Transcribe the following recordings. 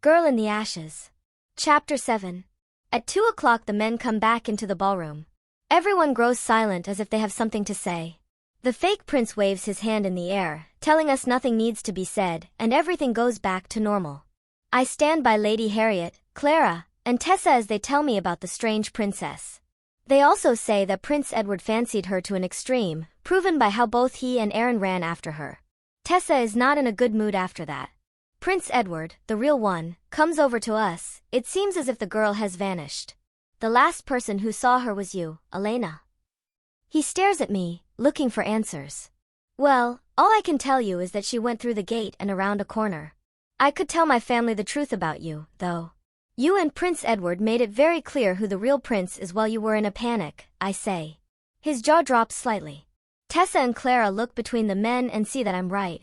Girl in the Ashes. Chapter 7. At 2 o'clock the men come back into the ballroom. Everyone grows silent as if they have something to say. The fake prince waves his hand in the air, telling us nothing needs to be said, and everything goes back to normal. I stand by Lady Harriet, Clara, and Tessa as they tell me about the strange princess. They also say that Prince Edward fancied her to an extreme, proven by how both he and Aaron ran after her. Tessa is not in a good mood after that. Prince Edward, the real one, comes over to us. It seems as if the girl has vanished. The last person who saw her was you, Elena. He stares at me, looking for answers. Well, all I can tell you is that she went through the gate and around a corner. I could tell my family the truth about you, though. You and Prince Edward made it very clear who the real prince is while you were in a panic, I say. His jaw drops slightly. Tessa and Clara look between the men and see that I'm right.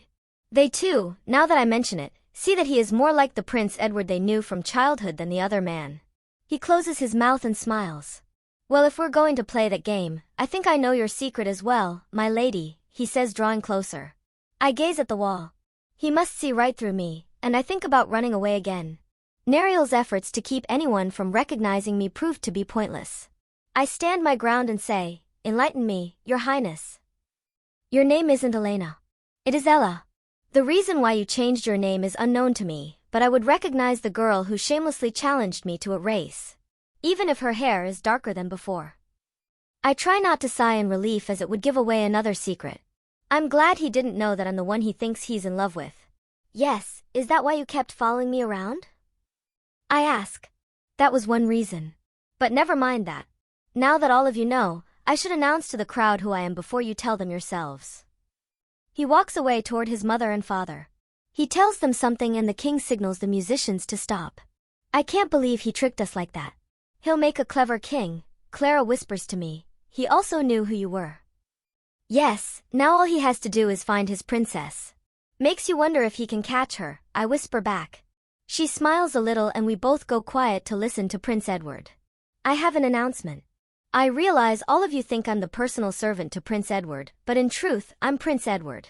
They too, now that I mention it, see that he is more like the Prince Edward they knew from childhood than the other man. He closes his mouth and smiles. Well, if we're going to play that game, I think I know your secret as well, my lady, he says, drawing closer. I gaze at the wall. He must see right through me, and I think about running away again. Neriel's efforts to keep anyone from recognizing me proved to be pointless. I stand my ground and say, enlighten me, your highness. Your name isn't Elena. It is Ella. The reason why you changed your name is unknown to me, but I would recognize the girl who shamelessly challenged me to a race, even if her hair is darker than before. I try not to sigh in relief as it would give away another secret. I'm glad he didn't know that I'm the one he thinks he's in love with. Yes, is that why you kept following me around? I ask. That was one reason. But never mind that. Now that all of you know, I should announce to the crowd who I am before you tell them yourselves. He walks away toward his mother and father. He tells them something and the king signals the musicians to stop. I can't believe he tricked us like that. He'll make a clever king, Clara whispers to me. He also knew who you were. Yes, now all he has to do is find his princess. Makes you wonder if he can catch her, I whisper back. She smiles a little and we both go quiet to listen to Prince Edward. I have an announcement. I realize all of you think I'm the personal servant to Prince Edward, but in truth, I'm Prince Edward.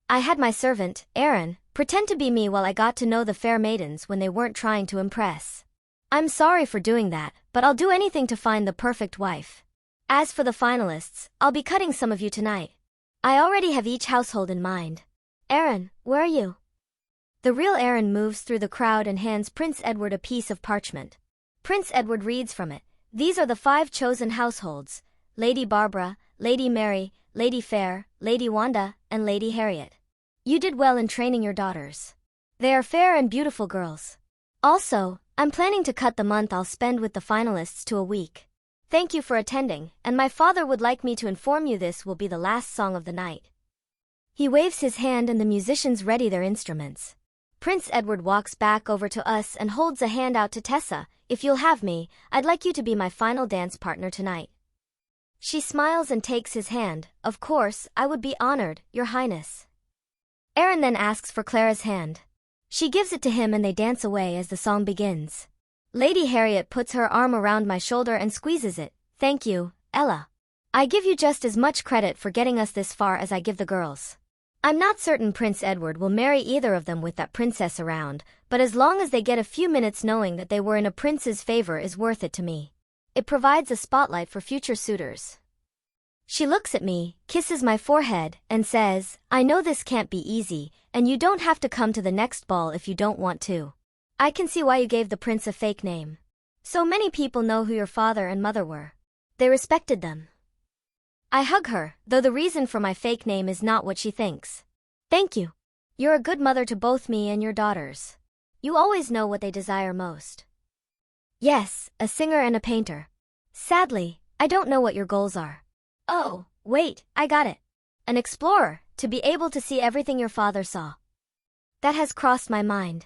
I had my servant, Aaron, pretend to be me while I got to know the fair maidens when they weren't trying to impress. I'm sorry for doing that, but I'll do anything to find the perfect wife. As for the finalists, I'll be cutting some of you tonight. I already have each household in mind. Aaron, where are you? The real Aaron moves through the crowd and hands Prince Edward a piece of parchment. Prince Edward reads from it. These are the 5 chosen households: Lady Barbara, Lady Mary, Lady Fair, Lady Wanda, and Lady Harriet. You did well in training your daughters. They are fair and beautiful girls. Also, I'm planning to cut the month I'll spend with the finalists to a week. Thank you for attending, and my father would like me to inform you this will be the last song of the night. He waves his hand and the musicians ready their instruments. Prince Edward walks back over to us and holds a hand out to Tessa. If you'll have me, I'd like you to be my final dance partner tonight. She smiles and takes his hand. Of course, I would be honored, your highness. Aaron then asks for Clara's hand. She gives it to him and they dance away as the song begins. Lady Harriet puts her arm around my shoulder and squeezes it. Thank you, Ella. I give you just as much credit for getting us this far as I give the girls. I'm not certain Prince Edward will marry either of them with that princess around, but as long as they get a few minutes knowing that they were in a prince's favor is worth it to me. It provides a spotlight for future suitors. She looks at me, kisses my forehead, and says, I know this can't be easy, and you don't have to come to the next ball if you don't want to. I can see why you gave the prince a fake name. So many people know who your father and mother were. They respected them. I hug her, though the reason for my fake name is not what she thinks. Thank you. You're a good mother to both me and your daughters. You always know what they desire most. Yes, a singer and a painter. Sadly, I don't know what your goals are. Oh, wait, I got it. An explorer, to be able to see everything your father saw. That has crossed my mind.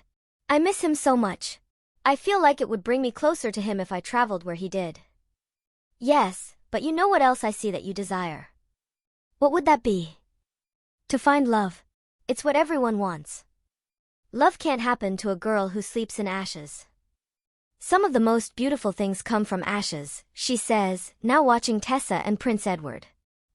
I miss him so much. I feel like it would bring me closer to him if I traveled where he did. Yes, but you know what else I see that you desire. What would that be? To find love. It's what everyone wants. Love can't happen to a girl who sleeps in ashes. Some of the most beautiful things come from ashes, she says, now watching Tessa and Prince Edward.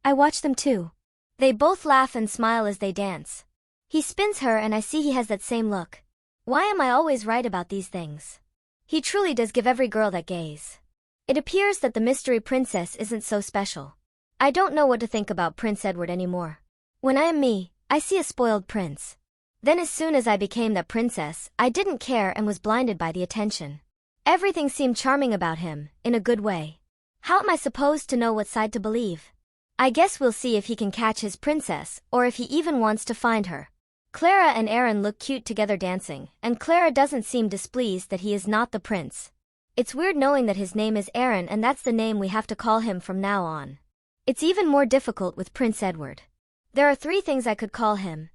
I watch them too. They both laugh and smile as they dance. He spins her and I see he has that same look. Why am I always right about these things? He truly does give every girl that gaze. It appears that the mystery princess isn't so special. I don't know what to think about Prince Edward anymore. When I am me, I see a spoiled prince. Then as soon as I became that princess, I didn't care and was blinded by the attention. Everything seemed charming about him, in a good way. How am I supposed to know what side to believe? I guess we'll see if he can catch his princess, or if he even wants to find her. Clara and Aaron look cute together dancing, and Clara doesn't seem displeased that he is not the prince. It's weird knowing that his name is Aaron and that's the name we have to call him from now on. It's even more difficult with Prince Edward. There are 3 things I could call him: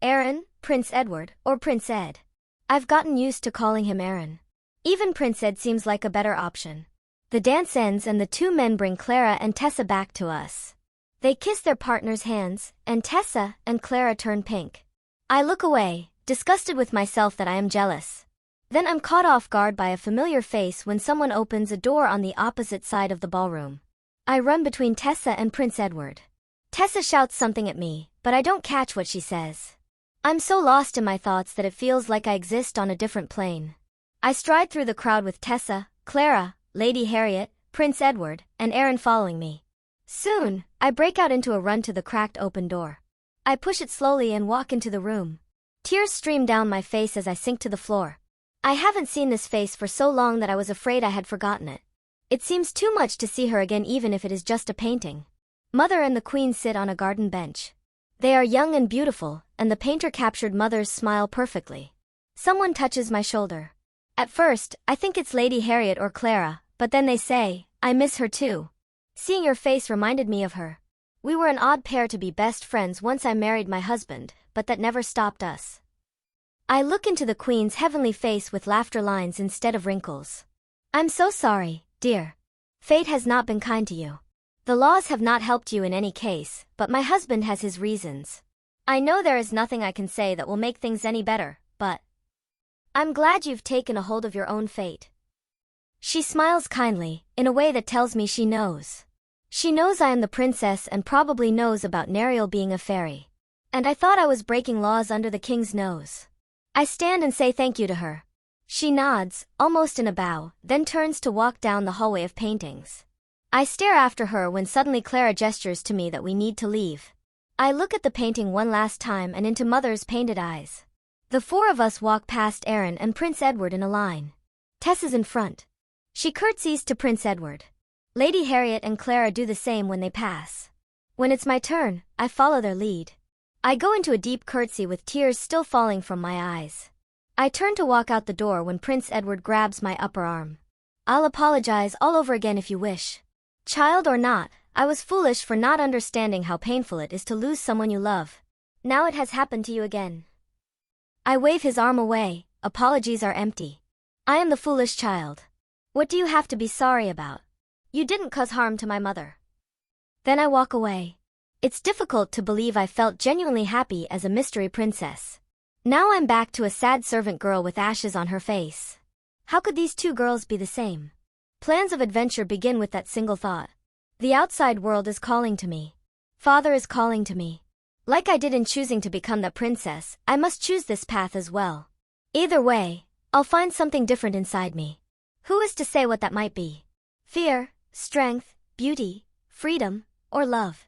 Aaron, Prince Edward, or Prince Ed. I've gotten used to calling him Aaron. Even Prince Ed seems like a better option. The dance ends and the 2 men bring Clara and Tessa back to us. They kiss their partners' hands, and Tessa and Clara turn pink. I look away, disgusted with myself that I am jealous. Then I'm caught off guard by a familiar face when someone opens a door on the opposite side of the ballroom. I run between Tessa and Prince Edward. Tessa shouts something at me, but I don't catch what she says. I'm so lost in my thoughts that it feels like I exist on a different plane. I stride through the crowd with Tessa, Clara, Lady Harriet, Prince Edward, and Aaron following me. Soon, I break out into a run to the cracked open door. I push it slowly and walk into the room. Tears stream down my face as I sink to the floor. I haven't seen this face for so long that I was afraid I had forgotten it. It seems too much to see her again even if it is just a painting. Mother and the Queen sit on a garden bench. They are young and beautiful, and the painter captured Mother's smile perfectly. Someone touches my shoulder. At first, I think it's Lady Harriet or Clara, but then they say, "I miss her too." Seeing your face reminded me of her. We were an odd pair to be best friends once I married my husband, but that never stopped us. I look into the Queen's heavenly face with laughter lines instead of wrinkles. I'm so sorry, dear. Fate has not been kind to you. The laws have not helped you in any case, but my husband has his reasons. I know there is nothing I can say that will make things any better, but I'm glad you've taken a hold of your own fate. She smiles kindly, in a way that tells me she knows. She knows I am the princess and probably knows about Neriel being a fairy. And I thought I was breaking laws under the king's nose. I stand and say thank you to her. She nods, almost in a bow, then turns to walk down the hallway of paintings. I stare after her when suddenly Clara gestures to me that we need to leave. I look at the painting one last time and into Mother's painted eyes. The 4 of us walk past Aaron and Prince Edward in a line. Tessa's in front. She curtsies to Prince Edward. Lady Harriet and Clara do the same when they pass. When it's my turn, I follow their lead. I go into a deep curtsy with tears still falling from my eyes. I turn to walk out the door when Prince Edward grabs my upper arm. I'll apologize all over again if you wish. Child or not, I was foolish for not understanding how painful it is to lose someone you love. Now it has happened to you again. I wave his arm away. Apologies are empty. I am the foolish child. What do you have to be sorry about? You didn't cause harm to my mother. Then I walk away. It's difficult to believe I felt genuinely happy as a mystery princess. Now I'm back to a sad servant girl with ashes on her face. How could these 2 girls be the same? Plans of adventure begin with that single thought. The outside world is calling to me. Father is calling to me. Like I did in choosing to become the princess, I must choose this path as well. Either way, I'll find something different inside me. Who is to say what that might be? Fear, strength, beauty, freedom, or love?